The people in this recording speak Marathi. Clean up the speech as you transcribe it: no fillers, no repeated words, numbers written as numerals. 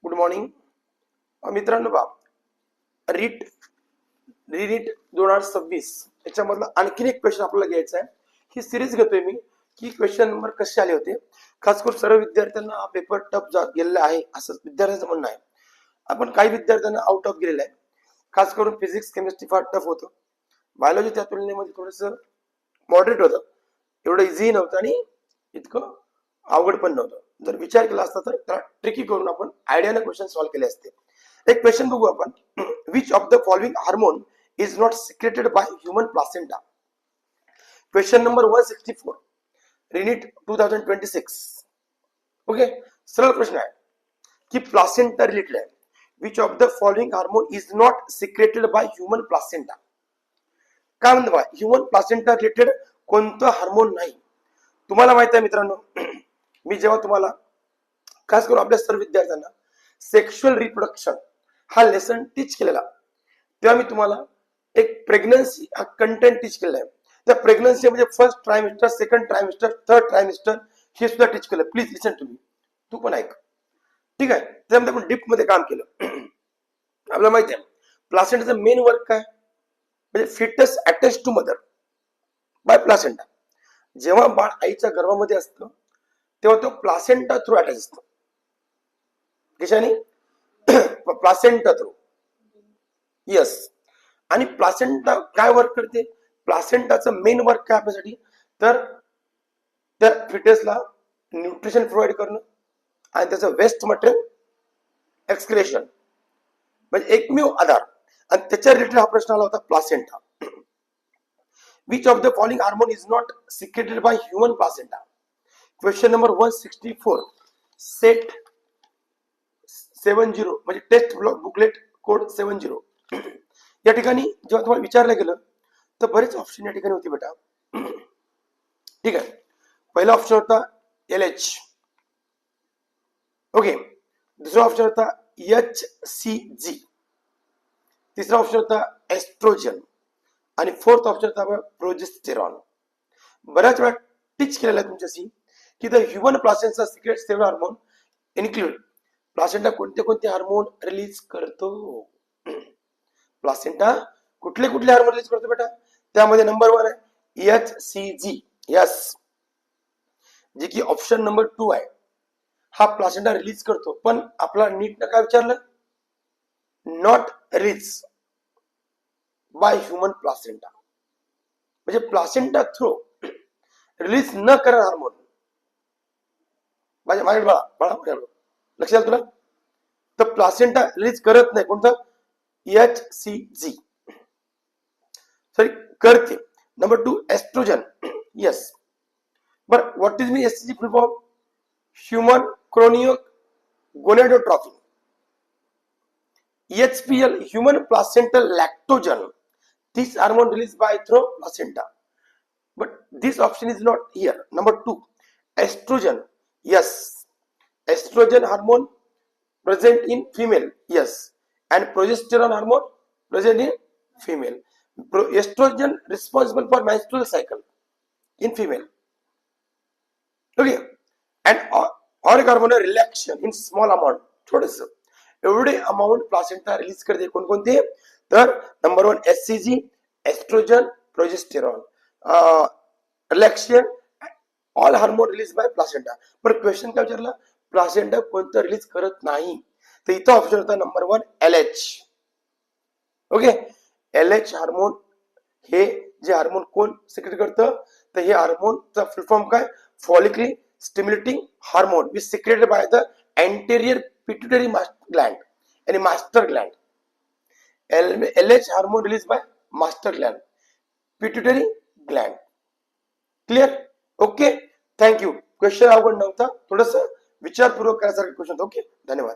गुड मॉर्निंग मित्रांनो. रीट रिनीट 2026 याच्यामधला आणखीन एक क्वेश्चन आपल्याला घ्यायचा आहे. ही सिरीज घेतोय मी की क्वेश्चन नंबर कसे आले होते. खास करून सर्व विद्यार्थ्यांना हा पेपर टफ गेलेला आहे असं विद्यार्थ्यांचं म्हणणं आहे. आपण काही विद्यार्थ्यांना आउट ऑफ गेलेला आहे. खास करून फिजिक्स केमिस्ट्री फार टफ होतं. बायोलॉजी त्या तुलनेमध्ये थोडस मॉडरेट होतं. एवढं इझी नव्हतं आणि इतकं अवघड पण नव्हतं. जर विचार केला असता तर त्याला ट्रिकी करून आपण आयडियाने क्वेश्चन सॉल्व्ह केले असते. एक क्वेश्चन बघू आपण. Which of the following hormone is not secreted by human placenta. Question number 164 रिनीट 2026. Okay, सरळ प्रश्न आहे की प्लासेंटा रिलेटेड आहे. Which of the following hormone is not secreted by human placenta. काय म्हणतो बा, ह्यूमन प्लासेंटा रिलेटेड कोणतं हार्मोन नाही. तुम्हाला माहित आहे मित्रांनो, मी जेव्हा तुम्हाला खास करून आपल्या सर्व विद्यार्थ्यांना सेक्शुअल रिप्रोडक्शन हा लेसन टीच केलेला, तेव्हा मी तुम्हाला एक प्रेग्नन्सी हा कंटेंट टीच केलेला आहे. त्या प्रेग्नन्सी म्हणजे फर्स्ट ट्रायमिस्टर, सेकंड ट्रायमिस्टर, थर्ड ट्रायमिस्टर हे सुद्धा टीच केलं. Please listen to me. तू पण ऐक, ठीक आहे. त्यामध्ये आपण डीप मध्ये काम केलं. आपल्याला माहिती आहे प्लासेंटाचं मेन वर्क काय, म्हणजे fits attach to mother by placenta. जेव्हा बाळ आईच्या गर्भामध्ये असतं तेव्हा तो प्लासेंटा थ्रू अटॅच असतो. कशाने? Placenta through. यस. आणि प्लासेंटा काय वर्क करते? प्लासेंटाचं मेन वर्क काय आपल्यासाठी, तर त्या फिटसला न्यूट्रिशन प्रोव्हाइड करणं आणि त्याचं वेस्ट मटेरियल एक्सक्रेशन, म्हणजे एकमेव आधार. आणि त्याच्या रिलेटेड हा प्रश्न आला होता placenta. Which of the following hormone is not secreted by human placenta. Question number 164 set 70 म्हणजे टेस्ट बुकलेट कोड 70. या ठिकाणी जेव्हा तुम्हाला विचारलं गेलं तर बरेच ऑप्शन या ठिकाणी होते बेटा. ठीक आहे. पहिला ऑप्शन होता LH. ओके. दुसरा ऑप्शन होता HCG. तिसरा ऑप्शन होता एस्ट्रोजन आणि फोर्थ ऑप्शन होता प्रोजेस्टेरॉन. बऱ्याच वेळा टीच केलेला आहे तुमच्याशी की the human placenta secrete several hormone include. Placenta कोणते कोणते हार्मोन रिलीज करतो? प्लासेंटा कुठले कुठले हार्मोन रिलीज करतो बेटा? त्यामध्ये नंबर 1 आहे HCG. यस, जे की ऑप्शन नंबर 2 आहे. हा प्लासेंटा रिलीज करतो, पण आपला नीट काय विचारलं, not release by human placenta, म्हणजे प्लासेंटा थ्रू रिलीज न करणारा हार्मोन. माझ्या बाळा लक्ष द्या तुला. तर प्लासेंटा रिलीज करत नाही कोणतं? HCG. सॉरी, करते. Number 2 estrogen. Yes. But what is मी HCG full form? Human chorionic gonadotropin. HPL human placental lactogen. This hormone released by through placenta, but this option is not here. Number 2 estrogen. Yes, estrogen hormone present in female. Yes, and progesterone hormone present in female. Estrogen responsible for menstrual cycle in female. Okay, and auric hormone relaxation in small amount. थोडस एवढे अमाउंट प्लासेंटा रिलीज करते. कोणकोणते? तर number 1 HCG, estrogen, progesterone, relaxation, all hormone release by placenta. पण क्वेश्चन काय विचारला? प्लासेंटा कोणतं रिलीज करत नाही. तर इथं ऑप्शन होता number 1 LH. Okay, LH hormone हे जे हार्मोन कोण सिक्रेट करतं, तर हे हार्मोनचा फुल फॉर्म काय? Follicle stimulating hormone which secreted by the anterior pituitary gland आणि master gland. LH hormone release by master gland, pituitary gland. Clear? Okay, thank you. Question अवघड नव्हता, थोडस विचारपूर्वक करायसारखं क्वेश्चन. ओके, धन्यवाद.